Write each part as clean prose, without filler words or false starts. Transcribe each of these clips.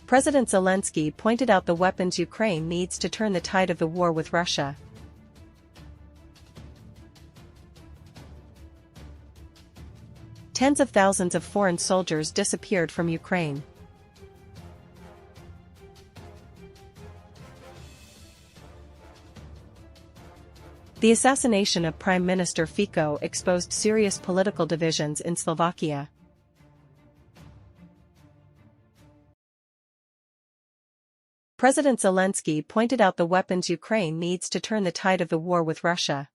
President Zelensky pointed out the weapons Ukraine needs to turn the tide of the war with Russia. Tens of thousands of foreign soldiers disappeared from Ukraine. The assassination of Prime Minister Fico exposed serious political divisions in Slovakia. President Zelensky pointed out the weapons Ukraine needs to turn the tide of the war with Russia.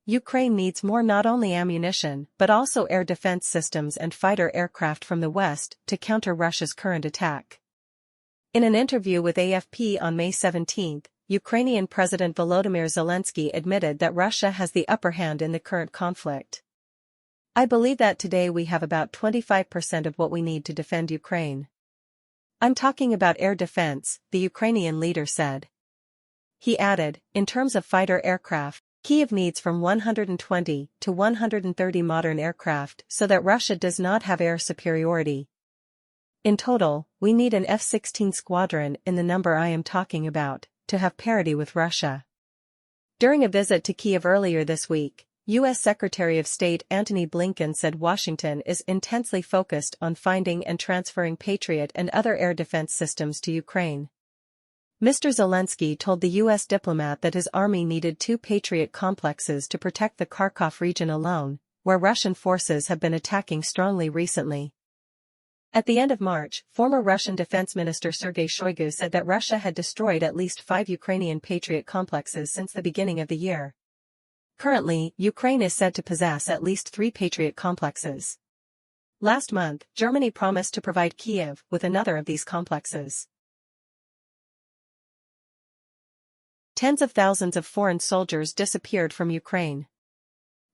Ukraine needs more, not only ammunition but also air defense systems and fighter aircraft from the West to counter Russia's current attack. In an interview with AFP on May 17, Ukrainian President Volodymyr Zelensky admitted that Russia has the upper hand in the current conflict. "I believe that today we have about 25% of what we need to defend Ukraine. I'm talking about air defense," the Ukrainian leader said. He added, "In terms of fighter aircraft, Kyiv needs from 120 to 130 modern aircraft so that Russia does not have air superiority. In total, we need an F-16 squadron in the number I am talking about, to have parity with Russia." During a visit to Kyiv earlier this week, U.S. Secretary of State Antony Blinken said Washington is intensely focused on finding and transferring Patriot and other air defense systems to Ukraine. Mr. Zelensky told the U.S. diplomat that his army needed 2 Patriot complexes to protect the Kharkov region alone, where Russian forces have been attacking strongly recently. At the end of March, former Russian Defense Minister Sergei Shoigu said that Russia had destroyed at least 5 Ukrainian Patriot complexes since the beginning of the year. Currently, Ukraine is said to possess at least 3 Patriot complexes. Last month, Germany promised to provide Kyiv with another of these complexes. Tens of thousands of foreign soldiers disappeared from Ukraine.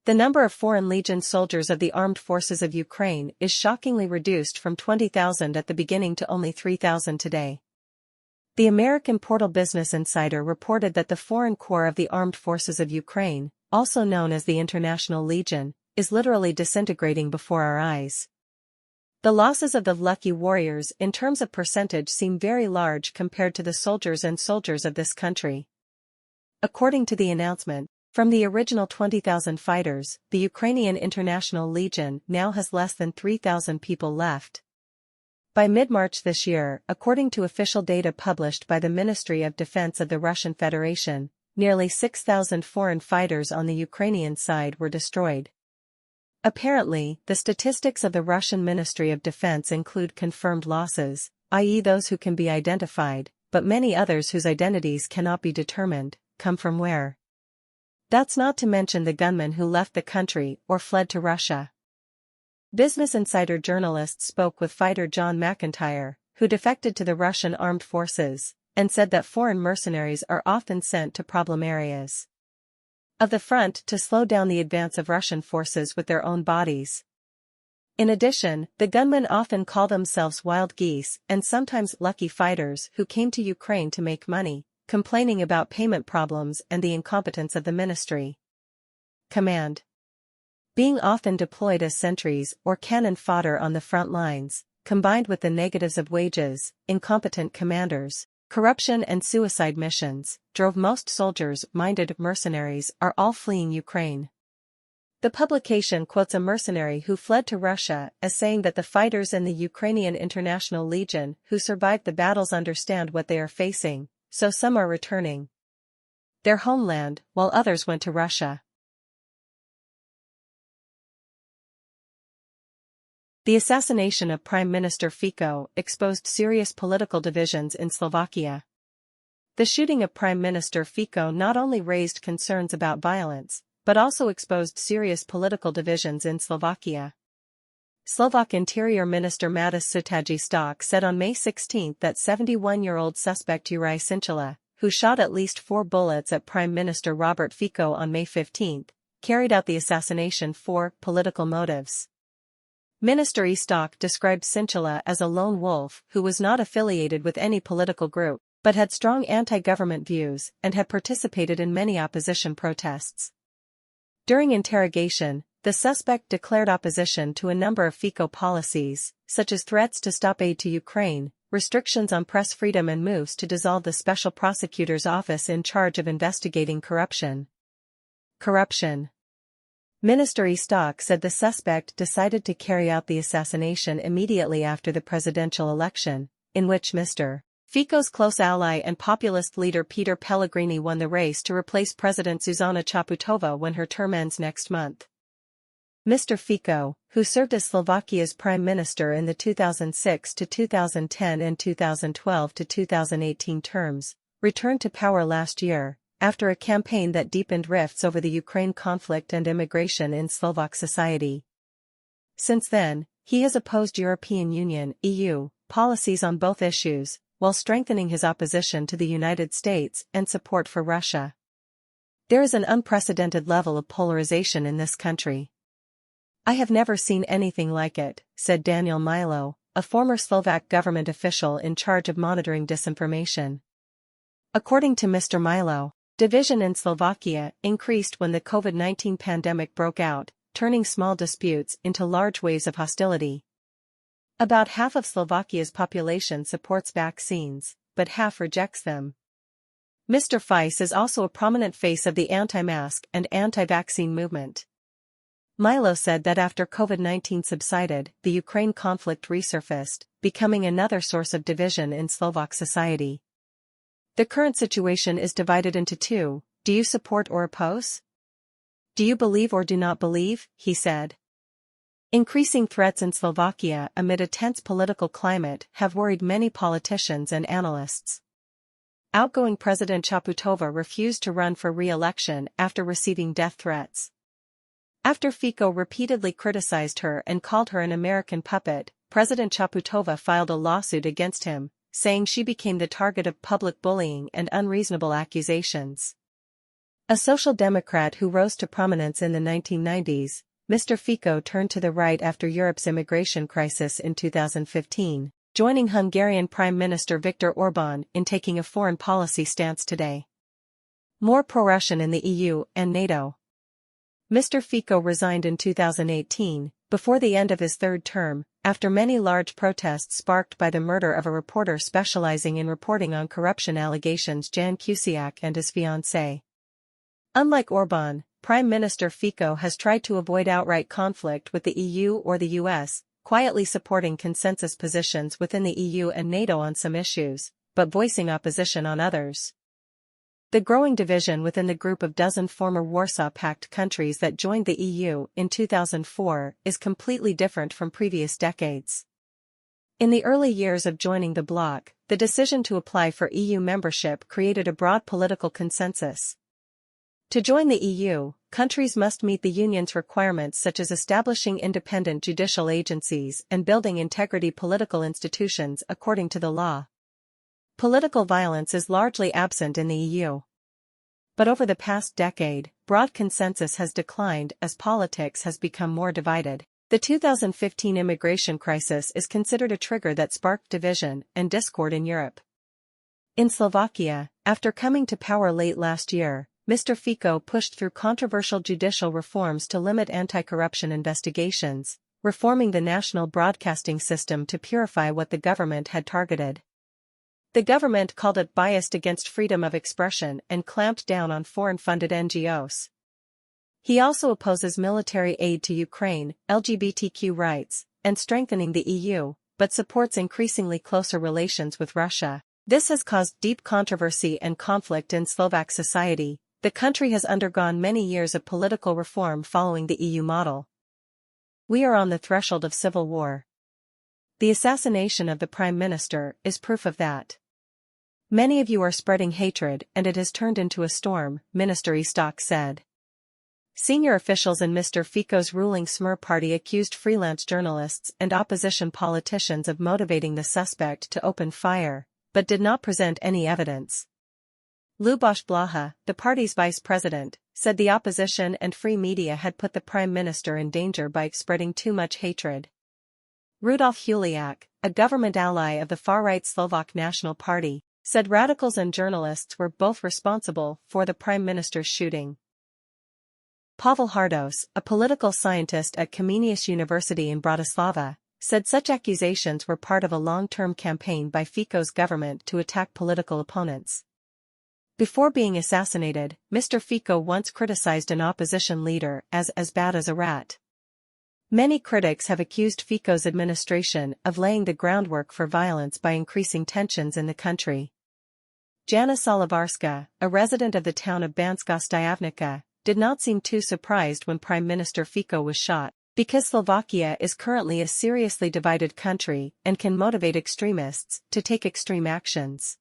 The number of Foreign Legion soldiers of the armed forces of Ukraine is shockingly reduced from 20,000 at the beginning to only 3,000 today. The American portal Business Insider reported that the Foreign Corps of the Armed Forces of Ukraine, also known as the International Legion, is literally disintegrating before our eyes. The losses of the Lucky Warriors in terms of percentage seem very large compared to the soldiers of this country. According to the announcement, from the original 20,000 fighters, the Ukrainian International Legion now has less than 3,000 people left. By mid-March this year, according to official data published by the Ministry of Defense of the Russian Federation, nearly 6,000 foreign fighters on the Ukrainian side were destroyed. Apparently, the statistics of the Russian Ministry of Defense include confirmed losses, i.e. those who can be identified, but many others whose identities cannot be determined, come from where? That's not to mention the gunmen who left the country or fled to Russia. Business Insider journalists spoke with fighter John McIntyre, who defected to the Russian armed forces, and said that foreign mercenaries are often sent to problem areas of the front to slow down the advance of Russian forces with their own bodies. In addition, the gunmen often call themselves wild geese and sometimes lucky fighters who came to Ukraine to make money, complaining about payment problems and the incompetence of the ministry. Command. Being often deployed as sentries or cannon fodder on the front lines, combined with the negatives of wages, incompetent commanders, corruption and suicide missions, drove most soldiers-minded mercenaries are all fleeing Ukraine. The publication quotes a mercenary who fled to Russia as saying that the fighters in the Ukrainian International Legion who survived the battles understand what they are facing, so some are returning their homeland, while others went to Russia. The assassination of Prime Minister Fico exposed serious political divisions in Slovakia. The shooting of Prime Minister Fico not only raised concerns about violence, but also exposed serious political divisions in Slovakia. Slovak Interior Minister Matas Sutaji-Stok said on May 16 that 71-year-old suspect Juraj Sincila, who shot at least 4 bullets at Prime Minister Robert Fico on May 15, carried out the assassination for political motives. Minister Stok described Sincila as a lone wolf who was not affiliated with any political group, but had strong anti-government views and had participated in many opposition protests. During interrogation, the suspect declared opposition to a number of Fico policies, such as threats to stop aid to Ukraine, restrictions on press freedom and moves to dissolve the special prosecutor's office in charge of investigating corruption. Minister Istok said the suspect decided to carry out the assassination immediately after the presidential election, in which Mr. Fico's close ally and populist leader Peter Pellegrini won the race to replace President Zuzana Chaputova when her term ends next month. Mr. Fico, who served as Slovakia's prime minister in the 2006 to 2010 and 2012 to 2018 terms, returned to power last year, after a campaign that deepened rifts over the Ukraine conflict and immigration in Slovak society. Since then, he has opposed European Union (EU) policies on both issues, while strengthening his opposition to the United States and support for Russia. There is an unprecedented level of polarization in this country. I have never seen anything like it, said Daniel Milo, a former Slovak government official in charge of monitoring disinformation. According to Mr. Milo, division in Slovakia increased when the COVID-19 pandemic broke out, turning small disputes into large waves of hostility. About half of Slovakia's population supports vaccines, but half rejects them. Mr. Fice is also a prominent face of the anti-mask and anti-vaccine movement. Milo said that after COVID-19 subsided, the Ukraine conflict resurfaced, becoming another source of division in Slovak society. The current situation is divided into two: do you support or oppose? Do you believe or do not believe, he said. Increasing threats in Slovakia amid a tense political climate have worried many politicians and analysts. Outgoing President Chaputova refused to run for re-election after receiving death threats. After Fico repeatedly criticized her and called her an American puppet, President Chaputova filed a lawsuit against him, saying she became the target of public bullying and unreasonable accusations. A social democrat who rose to prominence in the 1990s, Mr. Fico turned to the right after Europe's immigration crisis in 2015, joining Hungarian Prime Minister Viktor Orbán in taking a foreign policy stance today. More pro-Russian in the EU and NATO. Mr. Fico resigned in 2018, before the end of his third term, after many large protests sparked by the murder of a reporter specializing in reporting on corruption allegations, Jan Kuciak and his fiancée. Unlike Orbán, Prime Minister Fico has tried to avoid outright conflict with the EU or the US, quietly supporting consensus positions within the EU and NATO on some issues, but voicing opposition on others. The growing division within the group of dozen former Warsaw Pact countries that joined the EU in 2004 is completely different from previous decades. In the early years of joining the bloc, the decision to apply for EU membership created a broad political consensus. To join the EU, countries must meet the Union's requirements such as establishing independent judicial agencies and building integrity political institutions according to the law. Political violence is largely absent in the EU. But over the past decade, broad consensus has declined as politics has become more divided. The 2015 immigration crisis is considered a trigger that sparked division and discord in Europe. In Slovakia, after coming to power late last year, Mr. Fico pushed through controversial judicial reforms to limit anti-corruption investigations, reforming the national broadcasting system to purify what the government had targeted. The government called it biased against freedom of expression and clamped down on foreign-funded NGOs. He also opposes military aid to Ukraine, LGBTQ rights, and strengthening the EU, but supports increasingly closer relations with Russia. This has caused deep controversy and conflict in Slovak society. The country has undergone many years of political reform following the EU model. We are on the threshold of civil war. The assassination of the Prime Minister is proof of that. Many of you are spreading hatred and it has turned into a storm, Minister Istok said. Senior officials in Mr. Fico's ruling Smer party accused freelance journalists and opposition politicians of motivating the suspect to open fire, but did not present any evidence. Luboš Blaha, the party's vice president, said the opposition and free media had put the Prime Minister in danger by spreading too much hatred. Rudolf Huliak, a government ally of the far-right Slovak National Party, said radicals and journalists were both responsible for the Prime Minister's shooting. Pavel Hardos, a political scientist at Comenius University in Bratislava, said such accusations were part of a long-term campaign by Fico's government to attack political opponents. Before being assassinated, Mr. Fico once criticized an opposition leader as bad as a rat. Many critics have accused Fico's administration of laying the groundwork for violence by increasing tensions in the country. Jana Solivarska, a resident of the town of Banská Štiavnica, did not seem too surprised when Prime Minister Fico was shot, because Slovakia is currently a seriously divided country and can motivate extremists to take extreme actions.